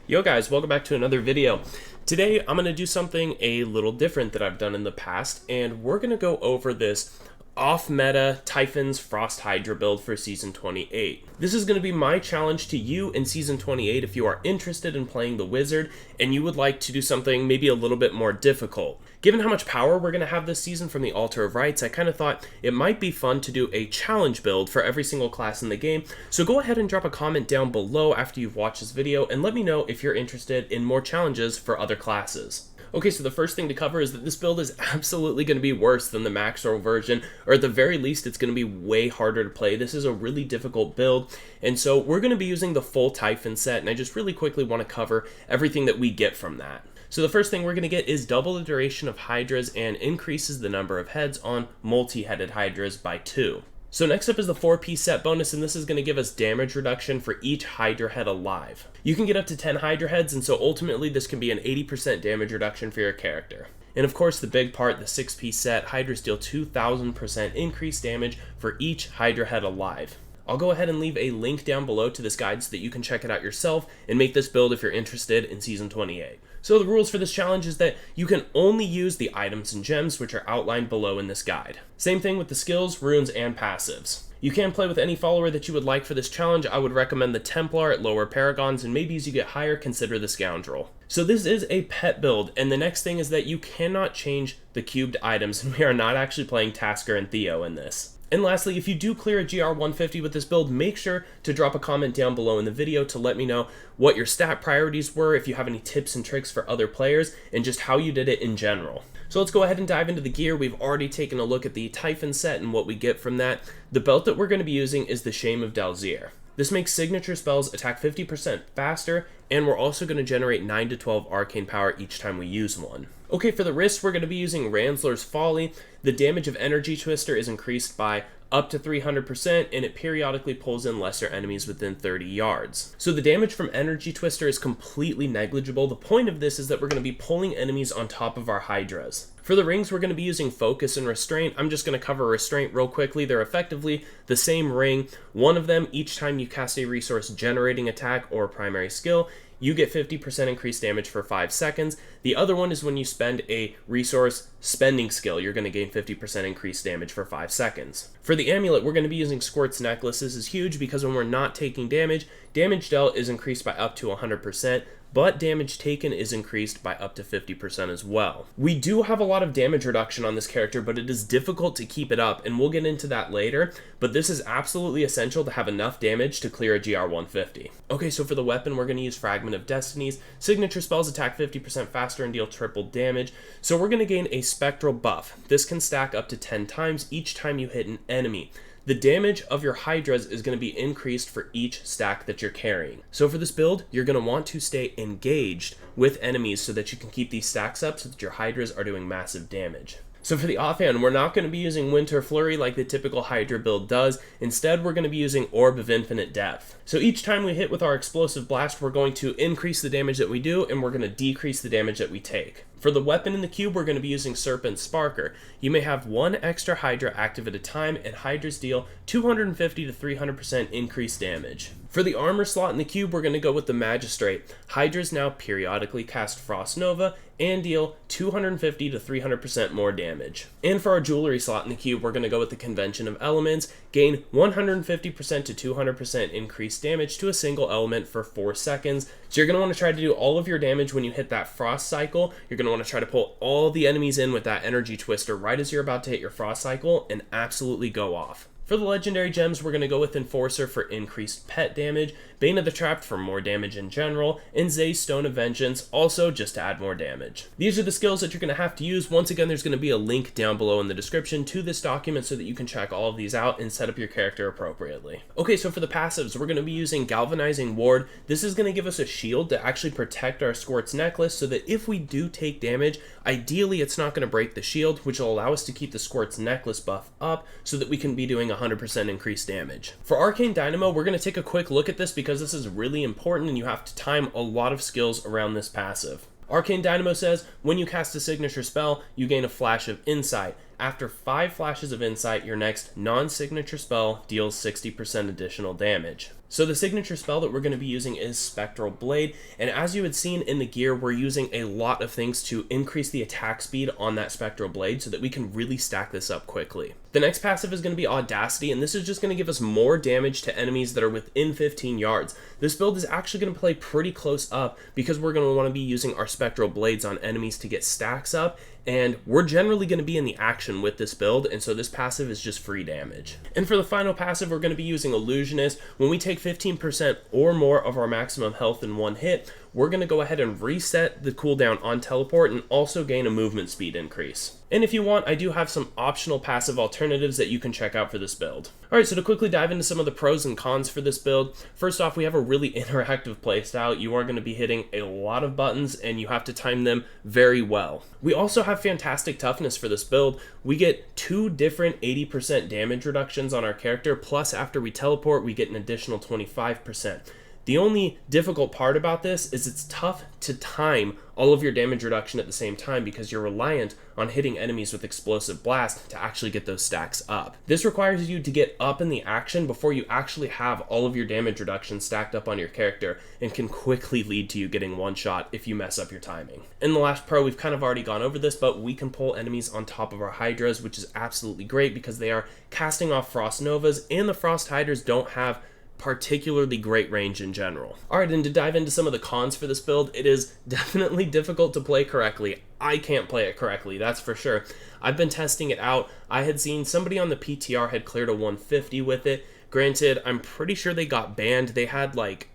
Yo guys, welcome back to another video. Today I'm going to do something a little different that I've done in the past, and we're going to go over this off-meta Typhon's Frost Hydra build for Season 28. This is going to be my challenge to you in Season 28 if you are interested in playing the Wizard and you would like to do something maybe a little bit more difficult. Given how much power we're going to have this season from the Altar of Rites, I kind of thought it might be fun to do a challenge build for every single class in the game, so go ahead and drop a comment down below after you've watched this video and let me know if you're interested in more challenges for other classes. Okay, so the first thing to cover is that this build is absolutely going to be worse than the Maxroll version, or at the very least it's going to be way harder to play. This is a really difficult build, and so we're going to be using the full Typhon set, and I just really quickly want to cover everything that we get from that. So the first thing we're going to get is double the duration of Hydras and increases the number of heads on multi-headed Hydras by 2. So next up is the 4-piece set bonus, and this is going to give us damage reduction for each Hydra head alive. You can get up to 10 Hydra heads, and so ultimately this can be an 80% damage reduction for your character. And of course the big part, the 6-piece set, Hydras deal 2000% increased damage for each Hydra head alive. I'll go ahead and leave a link down below to this guide so that you can check it out yourself and make this build if you're interested in Season 28. So the rules for this challenge is that you can only use the items and gems which are outlined below in this guide. Same thing with the skills, runes, and passives. You can play with any follower that you would like for this challenge. I would recommend the Templar at lower paragons, and maybe as you get higher, consider the Scoundrel. So this is a pet build, and the next thing is that you cannot change the cubed items, and we are not actually playing Tasker and Theo in this. And lastly, if you do clear a GR 150 with this build, make sure to drop a comment down below in the video to let me know what your stat priorities were, if you have any tips and tricks for other players, and just how you did it in general. So let's go ahead and dive into the gear. We've already taken a look at the Typhon set and what we get from that. The belt that we're going to be using is the Shame of Dalzier. This makes signature spells attack 50% faster, and we're also going to generate 9 to 12 arcane power each time we use one. Okay, for the wrist, we're going to be using Ransler's Folly. The damage of Energy Twister is increased by up to 300%, and it periodically pulls in lesser enemies within 30 yards. So the damage from Energy Twister is completely negligible. The point of this is that we're going to be pulling enemies on top of our Hydras. For the rings, we're going to be using Focus and Restraint. I'm just going to cover Restraint real quickly. They're effectively the same ring. One of them, each time you cast a resource generating attack or primary skill, you get 50% increased damage for 5 seconds. The other one is when you spend a resource spending skill, you're going to gain 50% increased damage for 5 seconds. For the amulet, we're going to be using Squirt's Necklace. This is huge because when we're not taking damage, damage dealt is increased by up to 100%, but damage taken is increased by up to 50% as well. We do have a lot of damage reduction on this character, but it is difficult to keep it up, and we'll get into that later, but this is absolutely essential to have enough damage to clear a GR 150. Okay, so for the weapon, we're going to use Fragment of Destinies. Signature spells attack 50% faster and deal triple damage, so we're going to gain a Spectral buff. This can stack up to 10 times each time you hit an enemy. The damage of your Hydras is going to be increased for each stack that you're carrying. So for this build, you're going to want to stay engaged with enemies so that you can keep these stacks up so that your Hydras are doing massive damage. So for the offhand, we're not going to be using Winter Flurry like the typical Hydra build does. Instead, we're going to be using Orb of Infinite Depth. So each time we hit with our Explosive Blast, we're going to increase the damage that we do, and we're going to decrease the damage that we take. For the weapon in the cube, we're going to be using Serpent Sparker. You may have one extra Hydra active at a time, and Hydras deal 250 to 300% increased damage. For the armor slot in the cube, we're going to go with the Magistrate. Hydras now periodically cast Frost Nova and deal 250 to 300% more damage. And for our jewelry slot in the cube, we're going to go with the Convention of Elements, gain 150% to 200% increased damage to a single element for 4 seconds. So you're going to want to try to do all of your damage when you hit that Frost cycle. You're going to want to try to pull all the enemies in with that Energy Twister right as you're about to hit your Frost cycle and absolutely go off. For the legendary gems, we're going to go with Enforcer for increased pet damage, Bane of the Trapped for more damage in general, and Zay's Stone of Vengeance also just to add more damage. These are the skills that you're going to have to use. Once again, there's going to be a link down below in the description to this document so that you can check all of these out and set up your character appropriately. Okay, so for the passives, we're going to be using Galvanizing Ward. This is going to give us a shield to actually protect our Squirt's Necklace so that if we do take damage, ideally it's not going to break the shield, which will allow us to keep the Squirt's Necklace buff up so that we can be doing 100% increased damage. For Arcane Dynamo, we're going to take a quick look at this because this is really important and you have to time a lot of skills around this passive. Arcane Dynamo says, when you cast a signature spell, you gain a flash of insight. After 5 flashes of insight, your next non-signature spell deals 60% additional damage. So the signature spell that we're going to be using is Spectral Blade, and as you had seen in the gear, we're using a lot of things to increase the attack speed on that Spectral Blade so that we can really stack this up quickly. The next passive is going to be Audacity, and this is just going to give us more damage to enemies that are within 15 yards. This build is actually going to play pretty close up because we're going to want to be using our Spectral Blades on enemies to get stacks up, and we're generally going to be in the action with this build, and so this passive is just free damage. And for the final passive, we're going to be using Illusionist. When we take 15% or more of our maximum health in one hit, we're going to go ahead and reset the cooldown on teleport and also gain a movement speed increase. And if you want, I do have some optional passive alternatives that you can check out for this build. Alright, so to quickly dive into some of the pros and cons for this build, first off, we have a really interactive playstyle. You are going to be hitting a lot of buttons and you have to time them very well. We also have fantastic toughness for this build. We get 2 different 80% damage reductions on our character, plus after we teleport, we get an additional 25%. The only difficult part about this is it's tough to time all of your damage reduction at the same time because you're reliant on hitting enemies with Explosive Blast to actually get those stacks up. This requires you to get up in the action before you actually have all of your damage reduction stacked up on your character, and can quickly lead to you getting one shot if you mess up your timing. In the last pro, we've kind of already gone over this, but we can pull enemies on top of our Hydras, which is absolutely great because they are casting off Frost Novas, and the Frost Hydras don't have particularly great range in general. Alright, and to dive into some of the cons for this build, it is definitely difficult to play correctly. I can't play it correctly, that's for sure. I've been testing it out. I had seen somebody on the PTR had cleared a 150 with it. Granted, I'm pretty sure they got banned. They had like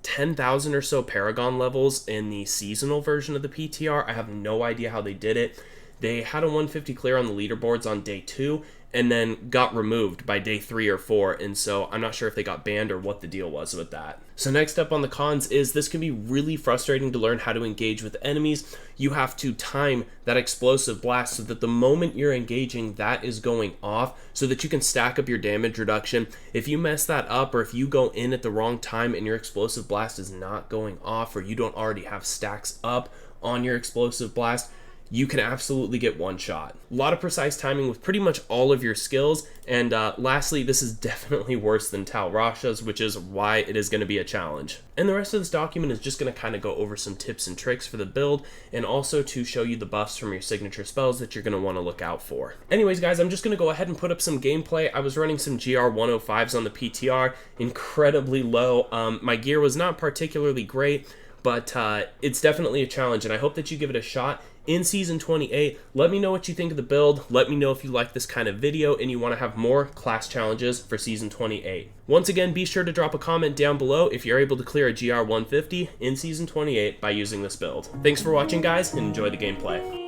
10,000 or so Paragon levels in the seasonal version of the PTR. I have no idea how they did it. They had a 150 clear on the leaderboards on day 2, and then got removed by day 3 or 4, and so I'm not sure if they got banned or what the deal was with that. So next up on the cons is this can be really frustrating to learn how to engage with enemies. You have to time that Explosive Blast so that the moment you're engaging, that is going off so that you can stack up your damage reduction. If you mess that up, or if you go in at the wrong time and your Explosive Blast is not going off, or you don't already have stacks up on your Explosive Blast, you can absolutely get one shot. A lot of precise timing with pretty much all of your skills, and lastly, this is definitely worse than Tal Rasha's, which is why it is going to be a challenge. And the rest of this document is just going to kind of go over some tips and tricks for the build, and also to show you the buffs from your signature spells that you're going to want to look out for. Anyways guys, I'm just going to go ahead and put up some gameplay. I was running some GR 105s on the PTR, incredibly low. My gear was not particularly great, but it's definitely a challenge, and I hope that you give it a shot in Season 28. Let me know what you think of the build. Let me know if you like this kind of video and you want to have more class challenges for Season 28. Once again, be sure to drop a comment down below if you're able to clear a GR 150 in Season 28 by using this build. Thanks for watching guys, and enjoy the gameplay.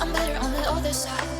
I'm better on the other side.